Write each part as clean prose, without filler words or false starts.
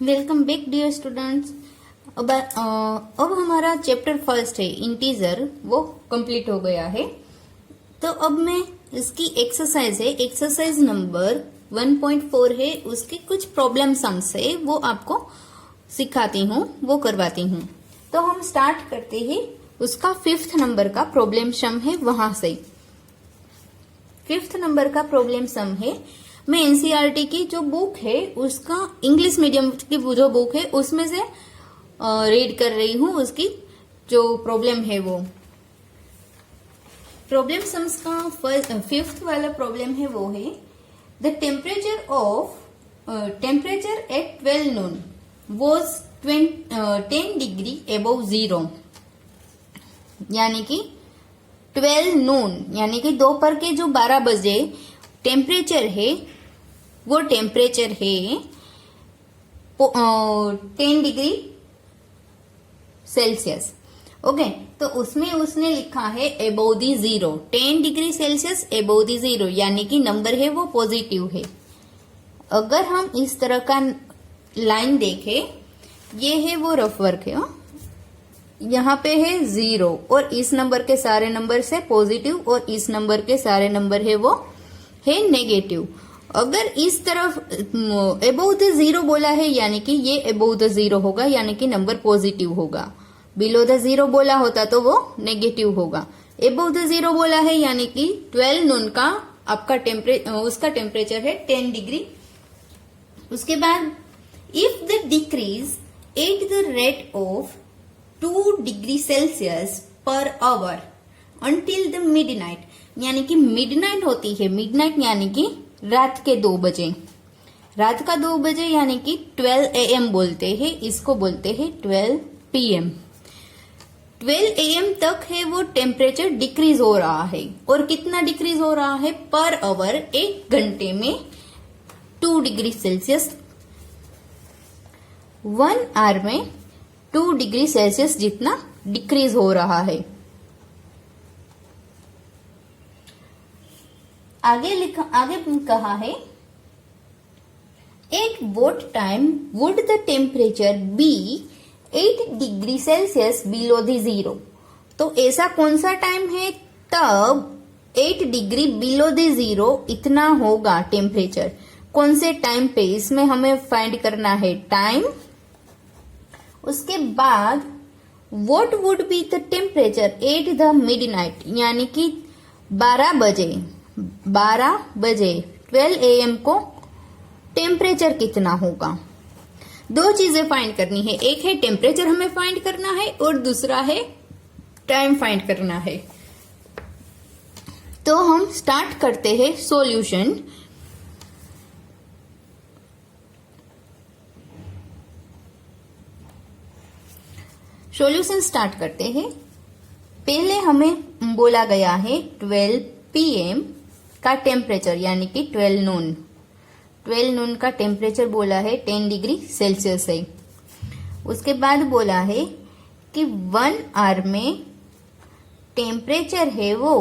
Welcome back dear students. अब हमारा chapter first है इंटीजर, वो कंप्लीट हो गया है। तो अब मैं इसकी एक्सरसाइज है, एक्सरसाइज नंबर 1.4 है, उसकी कुछ प्रॉब्लम सम्स है, वो आपको सिखाती हूँ, वो करवाती हूँ। तो हम स्टार्ट करते हैं। उसका 5th नंबर का प्रॉब्लम सम है, वहां से 5th नंबर का प्रॉब्लम सम है। मैं एनसीईआरटी की जो बुक है, उसका इंग्लिश मीडियम की जो बुक है उसमें से रीड कर रही हूँ। उसकी जो प्रॉब्लम है, वो प्रॉब्लम सम्स का 5th वाला प्रॉब्लम है, वो है the temperature at 12 noon was 10 degree above 0, यानी कि 12 noon यानी कि दोपहर के जो 12 बजे टेम्परेचर है, वो टेम्परेचर है 10 डिग्री सेल्सियस। ओके, तो उसमें उसने लिखा है अबव दी 0, 10 डिग्री सेल्सियस अबव दी 0, यानी कि नंबर है वो पॉजिटिव है। अगर हम इस तरह का लाइन देखें, ये है वो रफ वर्क है, यहाँ पे है 0 और इस नंबर के सारे नंबर से पॉजिटिव और इस नंबर के सारे नंबर है वो है नेगेटिव। अगर इस तरफ अबव द 0 बोला है, यानी कि ये अबव द 0 होगा, यानी कि नंबर पॉजिटिव होगा। बिलो द 0 बोला होता तो वो नेगेटिव होगा। अबव द 0 बोला है, यानी कि 12 noon का आपका उसका टेम्परेचर है 10 डिग्री। उसके बाद if the decrease at the rate of 2 degree Celsius per hour until the midnight, यानी कि मिडनाइट होती है, मिडनाइट यानी कि रात के 2 बजे, रात का 2 बजे यानी कि 12 AM बोलते हैं, इसको बोलते हैं 12 PM। 12 AM तक है वो टेम्परेचर डिक्रीज हो रहा है, और कितना डिक्रीज हो रहा है पर आवर, 1 घंटे में 2 डिग्री सेल्सियस, 1 आवर में 2 डिग्री सेल्सियस जितना डिक्रीज हो रहा है। आगे कहा है at what time would the temperature be 8 degree Celsius below the 0। तो ऐसा कौन सा टाइम है तब 8 डिग्री बिलो द 0 इतना होगा टेम्परेचर, कौन से टाइम पे, इसमें हमें फाइंड करना है टाइम। उसके बाद what would be the temperature at the midnight, यानी कि 12 बजे 12 AM को टेम्परेचर कितना होगा। 2 चीजें फाइंड करनी है, एक है टेम्परेचर हमें फाइंड करना है और दूसरा है टाइम फाइंड करना है। तो हम स्टार्ट करते हैं सॉल्यूशन। सॉल्यूशन स्टार्ट करते हैं। पहले हमें बोला गया है 12 PM का टेम्परेचर, यानी कि 12 noon का टेम्परेचर बोला है 10 डिग्री सेल्सियस है। उसके बाद बोला है कि 1 आवर में टेम्परेचर है वो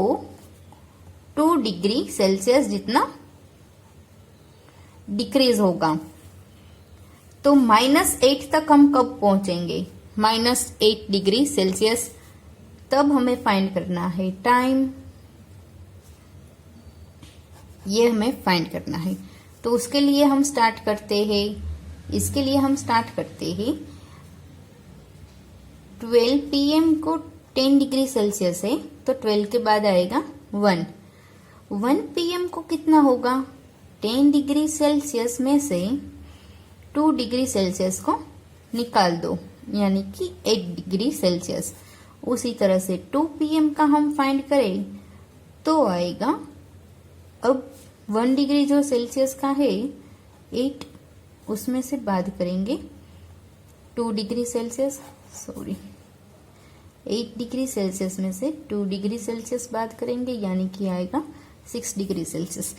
2 डिग्री सेल्सियस जितना डिक्रीज होगा। तो -8 तक हम कब पहुंचेंगे, -8 डिग्री सेल्सियस, तब हमें फाइंड करना है टाइम, ये हमें फाइंड करना है। तो उसके लिए हम स्टार्ट करते हैं, इसके लिए हम स्टार्ट करते हैं 12 PM को 10 डिग्री सेल्सियस है, तो 12 के बाद आएगा 1 PM को कितना होगा, 10 डिग्री सेल्सियस में से 2 डिग्री सेल्सियस को निकाल दो, यानी कि 8 डिग्री सेल्सियस। उसी तरह से 2 PM का हम फाइंड करें तो आएगा, अब 1 डिग्री जो सेल्सियस का है 8, उसमें से बाद करेंगे 2 डिग्री सेल्सियस, 8 डिग्री सेल्सियस में से 2 डिग्री सेल्सियस बाद करेंगे, यानी कि आएगा 6 डिग्री सेल्सियस।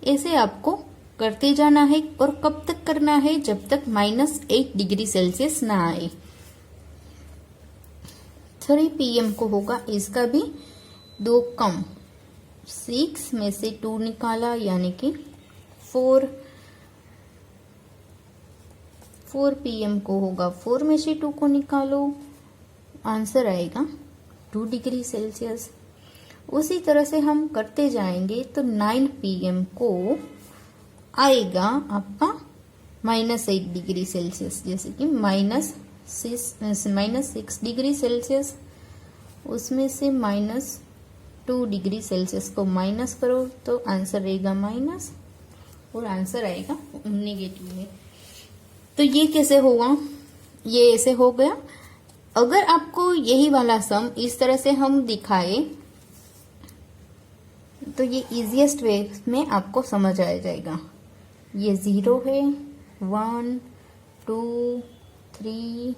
ऐसे आपको करते जाना है, और कब तक करना है, जब तक -8 डिग्री सेल्सियस ना आए। 3 PM को होगा, इसका भी 2 कम, 6 में से 2 निकाला, यानी कि 4 4 PM को होगा 4 में से 2 को निकालो, आंसर आएगा 2 डिग्री सेल्सियस। उसी तरह से हम करते जाएंगे तो 9 PM को आएगा आपका -8 डिग्री सेल्सियस, जैसे कि -6 डिग्री सेल्सियस, उसमें से -2 डिग्री सेल्सियस को माइनस करो तो आंसर रहेगा माइनस, और आंसर आएगा नेगेटिव में। तो ये कैसे होगा, ये ऐसे हो गया। अगर आपको यही वाला सम इस तरह से हम दिखाए तो ये इजीएस्ट वे में आपको समझ आ जाएगा। ये 0 है, 1 2 3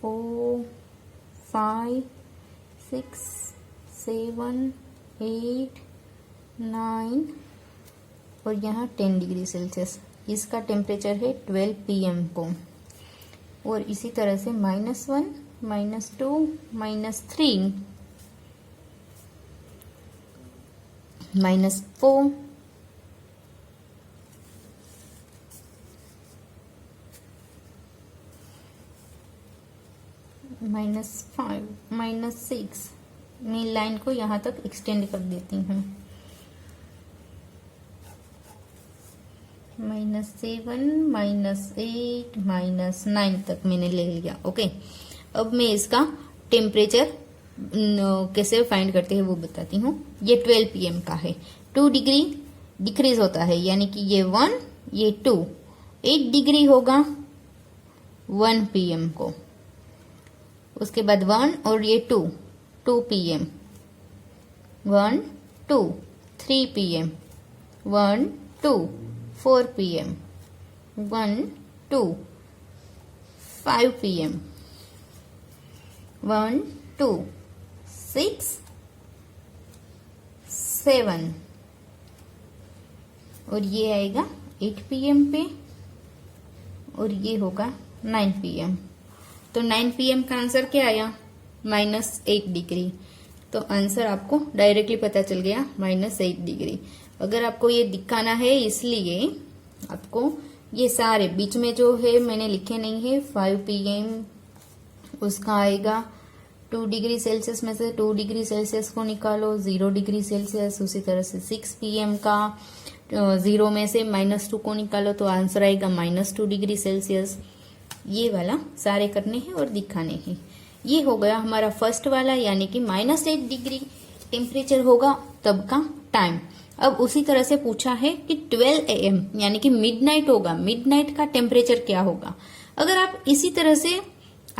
4 5 6 7 8 9 और यहाँ 10 डिग्री सेल्सियस। इसका टेम्परेचर है 12 PM को। और इसी तरह से -1 -2 -3 -4 -5 -6। मैं लाइन को यहाँ तक एक्सटेंड कर देती हूँ। -7 -8 -9 तक मैंने ले लिया। ओके, अब मैं इसका टेम्परेचर कैसे फाइंड करते हैं वो बताती हूँ। ये 12 PM का है, 2 डिग्री डिक्रीज होता है, यानी कि ये 1 ये 2, 8 डिग्री होगा 1 PM को। उसके बाद 1 और ये 2 PM, 1 2 3 PM, 1 2 4 PM, 1 2 5 PM, 1 2 6 7 और ये आएगा 8 PM पे, और ये होगा 9 PM। तो 9 PM का आंसर क्या आया, -8 डिग्री। तो आंसर आपको डायरेक्टली पता चल गया, -8 डिग्री। अगर आपको ये दिखाना है इसलिए आपको ये सारे बीच में जो है मैंने लिखे नहीं है। 5 PM उसका आएगा 2 डिग्री सेल्सियस में से 2 डिग्री सेल्सियस को निकालो, 0 डिग्री सेल्सियस। उसी तरह से 6 PM का 0 में से -2 को निकालो तो आंसर आएगा -2 डिग्री सेल्सियस। ये वाला सारे करने हैं और दिखाने हैं। ये हो गया हमारा फर्स्ट वाला, यानी कि -8 डिग्री टेम्परेचर होगा तब का टाइम। अब उसी तरह से पूछा है कि 12 AM यानी कि मिडनाइट होगा, मिडनाइट का टेम्परेचर क्या होगा। अगर आप इसी तरह से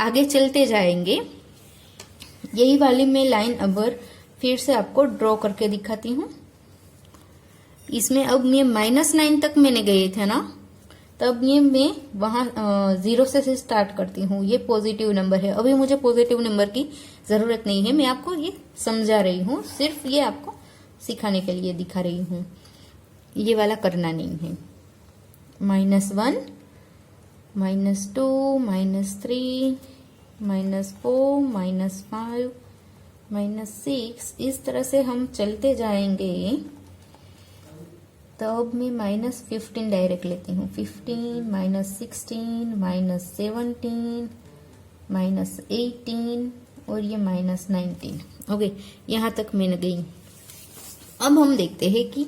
आगे चलते जाएंगे, यही वाली मैं लाइन अब फिर से आपको ड्रॉ करके दिखाती हूँ। इसमें अब ये -9 तक मैंने गए थे ना, तब ये मैं वहां 0 से स्टार्ट करती हूँ। ये पॉजिटिव नंबर है, अभी मुझे पॉजिटिव नंबर की जरूरत नहीं है, मैं आपको ये समझा रही हूँ, सिर्फ ये आपको सिखाने के लिए दिखा रही हूँ। ये वाला करना नहीं है। -1 -2 -3 -4 -5 -6, इस तरह से हम चलते जाएंगे। तब मैं -15 डायरेक्ट लेती हूँ, 15 -16 -17 -18 और ये -19। ओके, यहाँ तक मैंने गई। अब हम देखते हैं कि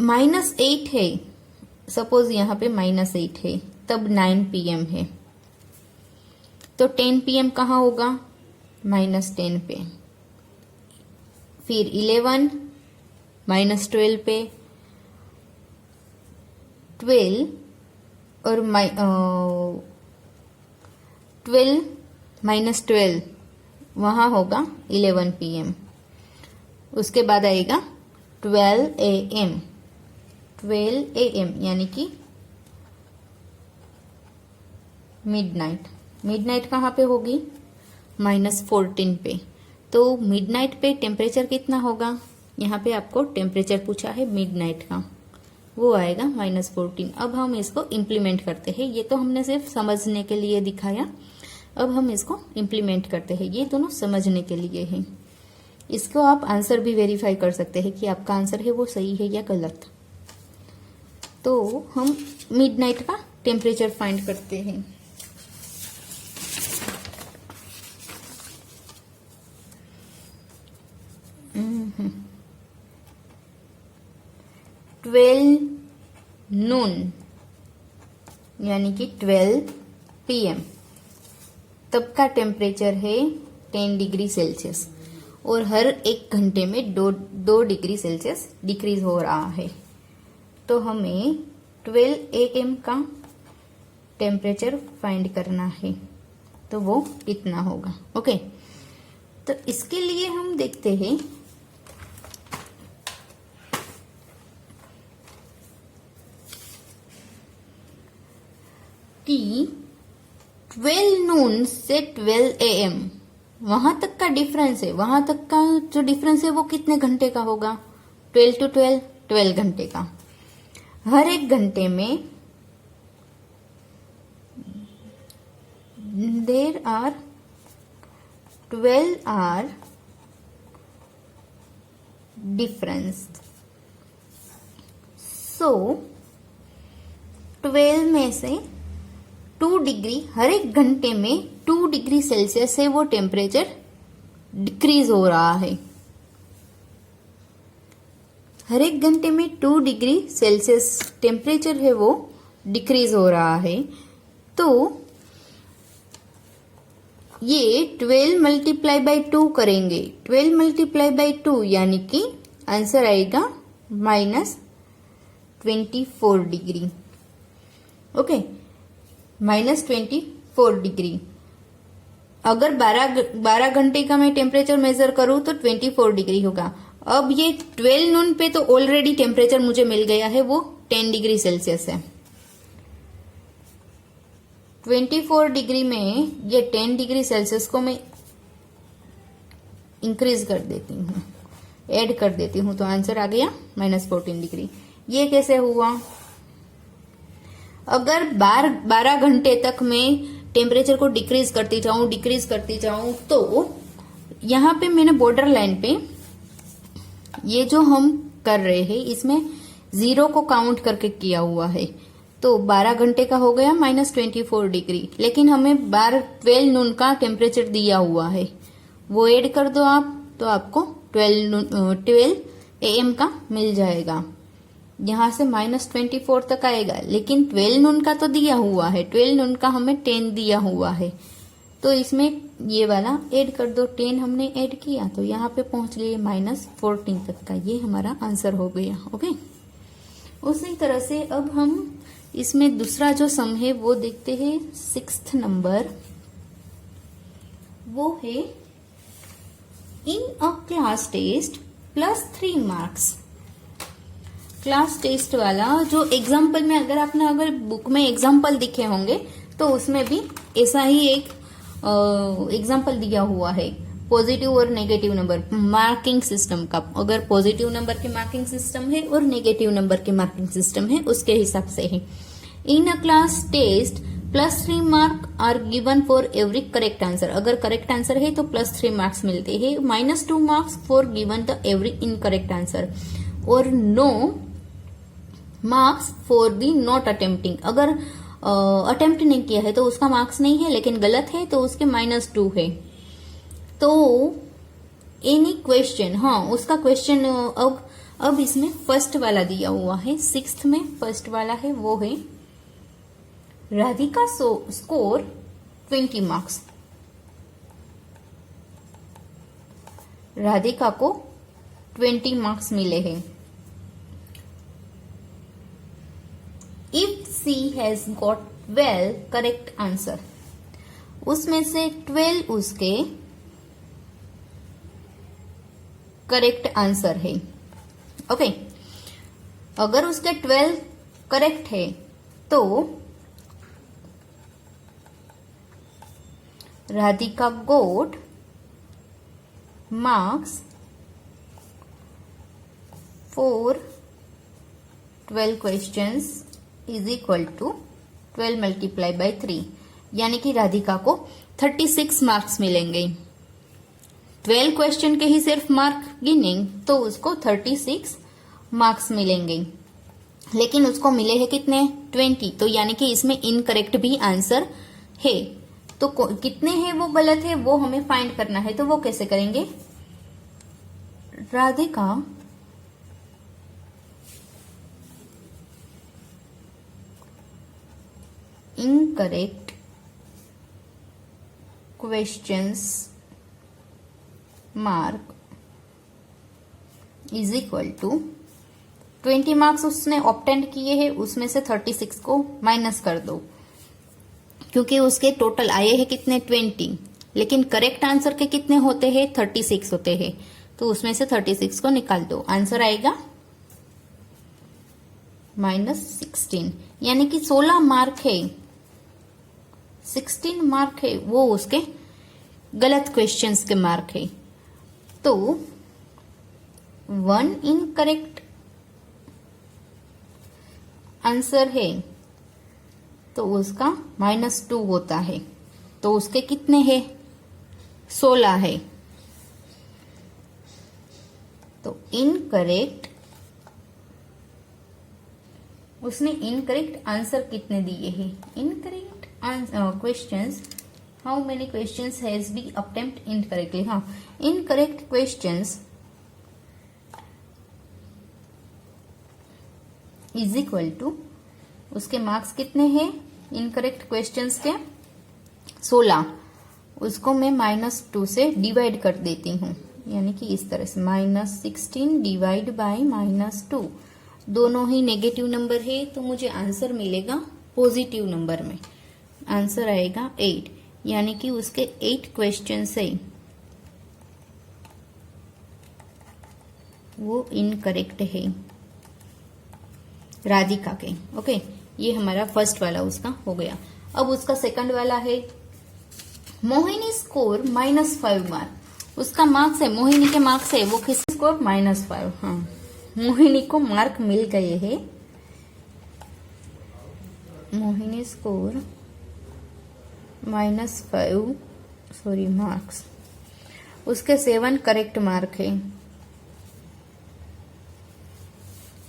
-8 है, सपोज यहाँ पे -8 है, तब 9 PM है, तो 10 PM कहाँ होगा, -10 पे। फिर 11 -12 पे, 12 और 12 -12 वहां होगा 11 PM। उसके बाद आएगा 12 AM, 12 AM यानी कि मिडनाइट। मिडनाइट कहाँ पे होगी, -14 पे। तो मिडनाइट पे टेम्परेचर कितना होगा, यहाँ पे आपको टेम्परेचर पूछा है मिडनाइट का, वो आएगा -14। अब हम इसको इम्प्लीमेंट करते हैं। ये तो हमने सिर्फ समझने के लिए दिखाया, अब हम इसको इम्प्लीमेंट करते हैं। ये दोनों समझने के लिए है। इसको आप आंसर भी वेरीफाई कर सकते हैं कि आपका आंसर है वो सही है या गलत। तो हम मिडनाइट का टेम्परेचर फाइंड करते हैं। नून यानी कि 12 PM तब का टेम्परेचर है 10 डिग्री सेल्सियस और हर एक घंटे में 2 डिग्री सेल्सियस डिक्रीज हो रहा है। तो हमें 12 AM का टेम्परेचर फाइंड करना है, तो वो कितना होगा। ओके, तो इसके लिए हम देखते हैं कि 12 नून से 12 AM वहां तक का डिफरेंस है, वहां तक का जो डिफरेंस है वो कितने घंटे का होगा? 12 to 12 घंटे का। हर एक घंटे में देर आर 12 आवर डिफरेंस। सो 12 में से 2 डिग्री, हर एक घंटे में 2 डिग्री सेल्सियस से वो टेम्परेचर डिक्रीज हो रहा है। हर एक घंटे में 2 डिग्री सेल्सियस टेम्परेचर है वो डिक्रीज हो रहा है। तो ये 12 मल्टीप्लाई बाई 2 करेंगे। 12 मल्टीप्लाई बाई 2 यानी कि आंसर आएगा -24 डिग्री। Okay, -24 degree. अगर 12 घंटे का मैं टेम्परेचर मेजर करूं तो 24 डिग्री होगा। अब ये 12 नून पे तो ऑलरेडी टेम्परेचर मुझे मिल गया है, वो 10 डिग्री सेल्सियस है। 24 डिग्री में ये 10 डिग्री सेल्सियस को मैं इंक्रीज कर देती हूँ, ऐड कर देती हूँ, तो आंसर आ गया -14 डिग्री। ये कैसे हुआ? अगर 12 घंटे तक मैं टेम्परेचर को डिक्रीज करती जाऊं तो यहाँ पे मैंने बॉर्डर लाइन पे ये जो हम कर रहे हैं इसमें 0 को काउंट करके किया हुआ है, तो 12 घंटे का हो गया -24 डिग्री। लेकिन हमें 12 नून का टेम्परेचर दिया हुआ है, वो ऐड कर दो आप, तो आपको 12 AM का मिल जाएगा। यहां से -24 तक आएगा, लेकिन 12 नून का तो दिया हुआ है, 12 नून का हमें 10 दिया हुआ है, तो इसमें ये वाला ऐड कर दो। 10 हमने ऐड किया तो यहाँ पे पहुंच गए -14 तक का। ये हमारा आंसर हो गया। ओके, उसी तरह से अब हम इसमें दूसरा जो सम है वो देखते हैं। 6th नंबर वो है in a class test +3 marks. Class test वाला जो एग्जाम्पल में अगर बुक में एग्जाम्पल दिखे होंगे तो उसमें भी ऐसा ही एक एग्जाम्पल दिया हुआ है, पॉजिटिव और नेगेटिव नंबर मार्किंग सिस्टम का। अगर पॉजिटिव नंबर की मार्किंग सिस्टम है और नेगेटिव नंबर की मार्किंग सिस्टम है, उसके हिसाब से है। In a class test +3 mark are given for every correct answer. अगर करेक्ट आंसर है तो +3 मार्क्स मिलते हैं। -2 marks for given the every incorrect answer और no marks for the not attempting. अगर अटेम्प्ट नहीं किया है तो उसका मार्क्स नहीं है, लेकिन गलत है तो उसके -2 है। तो एनी क्वेश्चन, हाँ उसका क्वेश्चन अब इसमें फर्स्ट वाला दिया हुआ है। 6th में फर्स्ट वाला है वो है राधिका स्कोर 20 मार्क्स। राधिका को 20 मार्क्स मिले हैं। If C has got 12 correct answer, उसमें से 12 उसके करेक्ट आंसर है। ओके, अगर उसके 12 करेक्ट है तो Radhika got marks for 12 questions is equal to 12 multiply by 3, यानी कि राधिका को 36 मार्क्स मिलेंगे। 12 क्वेश्चन के ही सिर्फ मार्क गिनेंगे तो उसको 36 मार्क्स मिलेंगे। लेकिन उसको मिले हैं कितने 20, तो यानी कि इसमें इनकरेक्ट भी आंसर है। तो कितने हैं वो गलत है वो हमें फाइंड करना है। तो वो कैसे करेंगे? Radhika incorrect questions mark is equal to 20 marks उसने ऑब्टेंड किए हैं, उसमें से 36 को माइनस कर दो, क्योंकि उसके टोटल आए हैं कितने 20, लेकिन करेक्ट आंसर के कितने होते हैं 36 होते हैं, तो उसमें से 36 को निकाल दो। आंसर आएगा -16, यानी कि 16 मार्क है, 16 मार्क है वो उसके गलत क्वेश्चंस के मार्क है। तो 1 इनकरेक्ट आंसर है तो उसका -2 होता है, तो उसके कितने हैं 16 है। तो इनकरेक्ट, उसने इनकरेक्ट आंसर कितने दिए हैं? Incorrect questions, how many questions has be attempt incorrectly. हाँ, incorrect questions is equal to, उसके मार्क्स कितने हैं इनकरेक्ट क्वेश्चंस के 16, उसको मैं -2 से डिवाइड कर देती हूँ, यानी कि इस तरह से -16 डिवाइड बाय -2, दोनों ही नेगेटिव नंबर है, तो मुझे आंसर मिलेगा पॉजिटिव नंबर में। आंसर आएगा 8, यानी कि उसके 8 क्वेश्चन है वो इनकरेक्ट है राधिका के। ओके, ये हमारा फर्स्ट वाला उसका हो गया। अब उसका सेकंड वाला है मोहिनी स्कोर -5 मार्क। उसका मार्क्स है, मोहिनी के मार्क्स है, वो किसी स्कोर -5। हाँ, मोहिनी को मार्क मिल गए हैं, मोहिनी स्कोर -5 मार्क्स, उसके 7 करेक्ट मार्क है,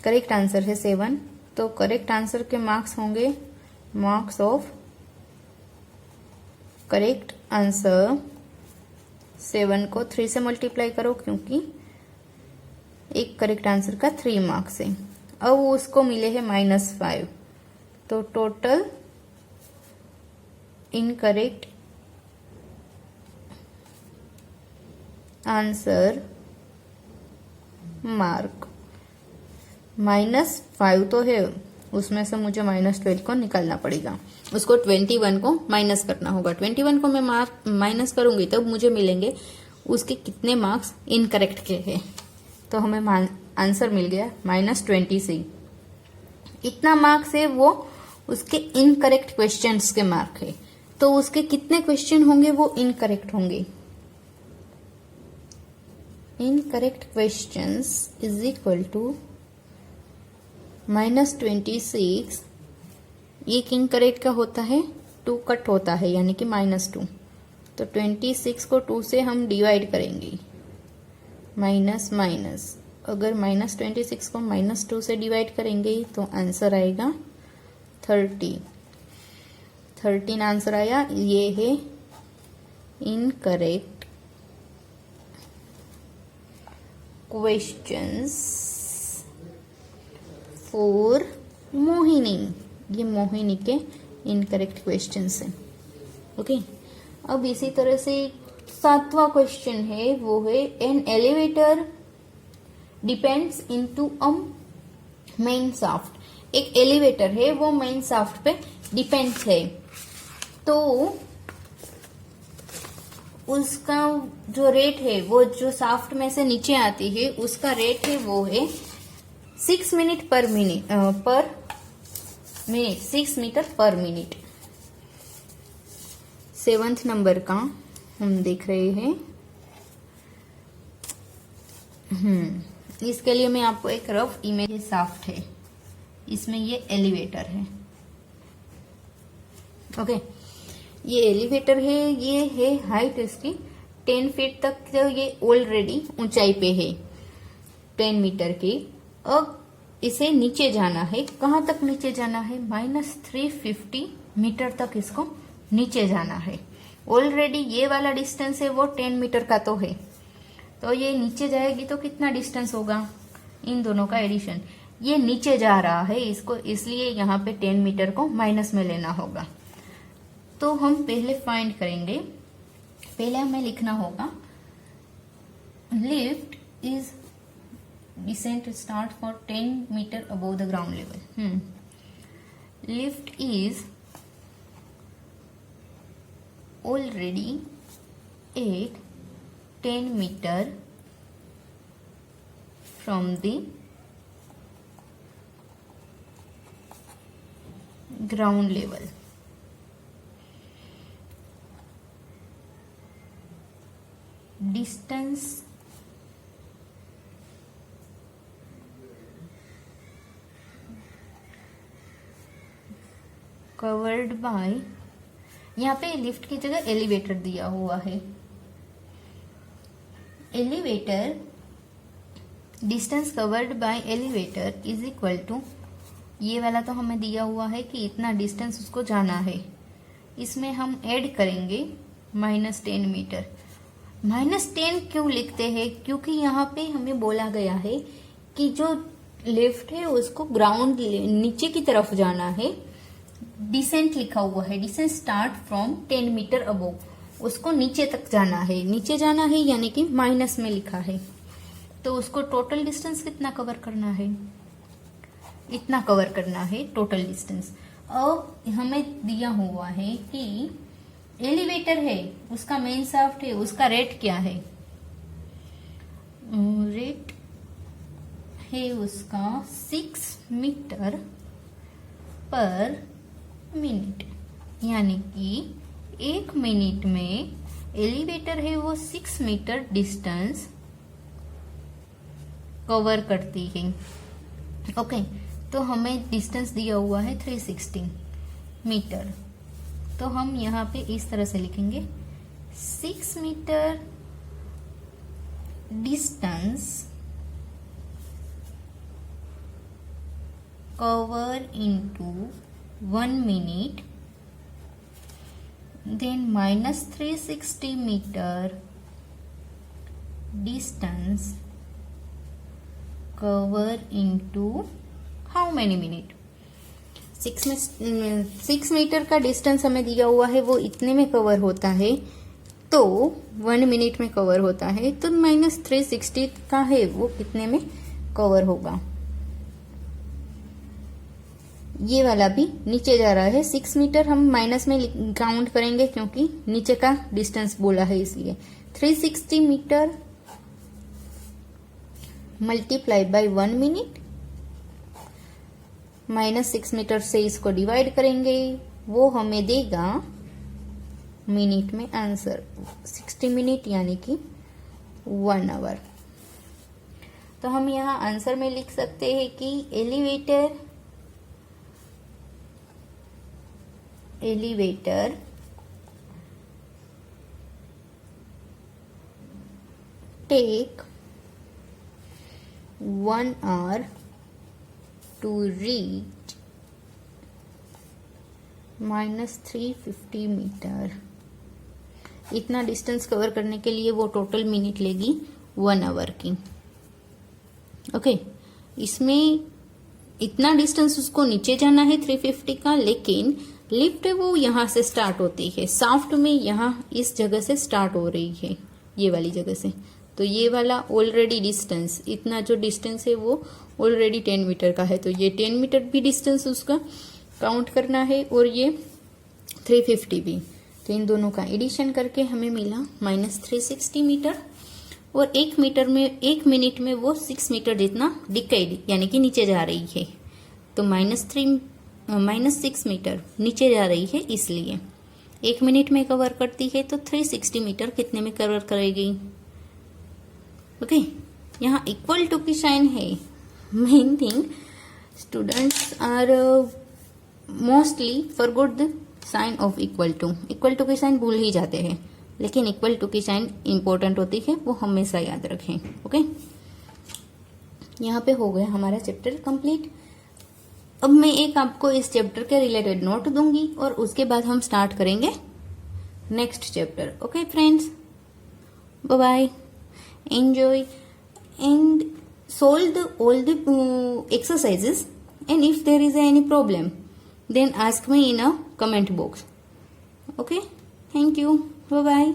करेक्ट आंसर है 7, तो करेक्ट आंसर के मार्क्स होंगे मार्क्स ऑफ करेक्ट आंसर 7 को 3 से मल्टीप्लाई करो, क्योंकि एक करेक्ट आंसर का 3 मार्क्स है। अब उसको मिले हैं -5, तो टोटल इनकरेक्ट आंसर मार्क -5 तो है, उसमें से मुझे -12 को निकालना पड़ेगा, उसको 21 को माइनस करना होगा। 21 को मैं माइनस करूंगी तब मुझे मिलेंगे उसके कितने मार्क्स इनकरेक्ट के हैं। तो हमें आंसर मिल गया -26। इतना मार्क्स है वो उसके इनकरेक्ट क्वेश्चंस के मार्क है, तो उसके कितने क्वेश्चन होंगे वो इनकरेक्ट होंगे। Incorrect questions is equal to -26, एक इनकरेक्ट का होता है 2 कट होता है, यानी कि -2, तो 26 को 2 से हम डिवाइड करेंगे, माइनस, अगर -26 को -2 से डिवाइड करेंगे तो आंसर आएगा 13 आंसर आया। ये है इनकरेक्ट क्वेश्चंस फॉर मोहिनी, ये मोहिनी के इनकरेक्ट क्वेश्चंस हैं। ओके, अब इसी तरह से 7वां क्वेश्चन है, वो है an elevator depends into a main shaft. एक एलिवेटर है वो मेन शाफ्ट पे डिपेंड है, तो उसका जो रेट है वो जो शाफ्ट में से नीचे आती है उसका रेट है वो है 6 मिनट पर मिनट 6 मीटर पर मिनट। 7th नंबर का हम देख रहे हैं। इसके लिए मैं आपको एक रफ इमेज, शाफ्ट है, इसमें ये एलिवेटर है। ओके, ये एलिवेटर है, ये है हाइट इसकी 10 फीट तक, तो ये ऑलरेडी ऊंचाई पे है 10 मीटर की। अब इसे नीचे जाना है। कहाँ तक नीचे जाना है? -350 मीटर तक इसको नीचे जाना है। ऑलरेडी ये वाला डिस्टेंस है वो 10 मीटर का तो है, तो ये नीचे जाएगी तो कितना डिस्टेंस होगा? इन दोनों का एडिशन। ये नीचे जा रहा है इसको, इसलिए यहाँ पे 10 मीटर को माइनस में लेना होगा। तो हम पहले फाइंड करेंगे। पहले हमें लिखना होगा lift is descent start for 10 meter above the ground level. Lift is already at 10 meter from the ground level. Distance covered by, यहाँ पे लिफ्ट की जगह एलिवेटर दिया हुआ है। Elevator distance covered by elevator is equal to, ये वाला तो हमें दिया हुआ है कि इतना डिस्टेंस उसको जाना है। इसमें हम ऐड करेंगे -10 मीटर। -10 क्यों लिखते हैं? क्योंकि यहाँ पे हमें बोला गया है कि जो लिफ्ट है उसको ग्राउंड नीचे की तरफ जाना है। डिसेंट लिखा हुआ है, descent start from 10 metre above, उसको नीचे तक जाना है। नीचे जाना है यानी कि माइनस में लिखा है, तो उसको टोटल डिस्टेंस कितना कवर करना है? इतना कवर करना है टोटल डिस्टेंस। अब हमें दिया हुआ है कि एलिवेटर है, उसका मेन शाफ्ट है, उसका रेट क्या है? रेट है उसका 6 मीटर पर मिनट, यानी कि 1 मिनट में एलिवेटर है वो 6 मीटर डिस्टेंस कवर करती है। ओके, तो हमें डिस्टेंस दिया हुआ है 360 मीटर, तो हम यहाँ पे इस तरह से लिखेंगे 6 metre distance cover into 1 minute, then -360 meter distance cover into how many minute? 6 metre का डिस्टेंस हमें दिया हुआ है वो इतने में कवर होता है, तो 1 मिनट में कवर होता है, तो -360 का है वो कितने में कवर होगा? ये वाला भी नीचे जा रहा है 6 मीटर, हम माइनस में काउंट करेंगे क्योंकि नीचे का डिस्टेंस बोला है इसलिए। 360 metre multiply by 1 minute, -6 metre से इसको डिवाइड करेंगे, वो हमें देगा मिनट में आंसर 60 मिनट यानी कि 1 आवर। तो हम यहाँ आंसर में लिख सकते हैं कि elevator take 1 hour to reach -350 metre. इतना डिस्टेंस कवर करने के लिए वो टोटल मिनट लेगी 1 आवर की। ओके, इसमें इतना डिस्टेंस उसको नीचे जाना है 350 का, लेकिन लिफ्ट वो यहाँ से स्टार्ट होती है, शाफ्ट में यहाँ इस जगह से स्टार्ट हो रही है, ये वाली जगह से। तो ये वाला ऑलरेडी डिस्टेंस, इतना जो डिस्टेंस है वो ऑलरेडी 10 मीटर का है, तो ये 10 मीटर भी डिस्टेंस उसका काउंट करना है और ये 350 भी। तो इन दोनों का एडिशन करके हमें मिला -360 मीटर, और 1 मिनट में वो 6 मीटर जितना डिकेड यानी कि नीचे जा रही है, तो -6 मीटर नीचे जा रही है, इसलिए 1 मिनट में कवर करती है, तो 360 मीटर कितने में कवर करेगी? ओके, यहाँ इक्वल टू की साइन है। Main thing, students are mostly forgot the sign of equal to की साइन भूल ही जाते हैं, लेकिन इक्वल टू की साइन इंपॉर्टेंट होती है, वो हमेशा याद रखें। ओके, यहाँ पे हो गया हमारा चैप्टर कंप्लीट। अब मैं एक आपको इस चैप्टर के रिलेटेड नोट दूंगी और उसके बाद हम स्टार्ट करेंगे next chapter. Okay friends, bye bye, enjoy and solve all the exercises, and if there is any problem then ask me in a comment box. Okay, thank you, bye bye.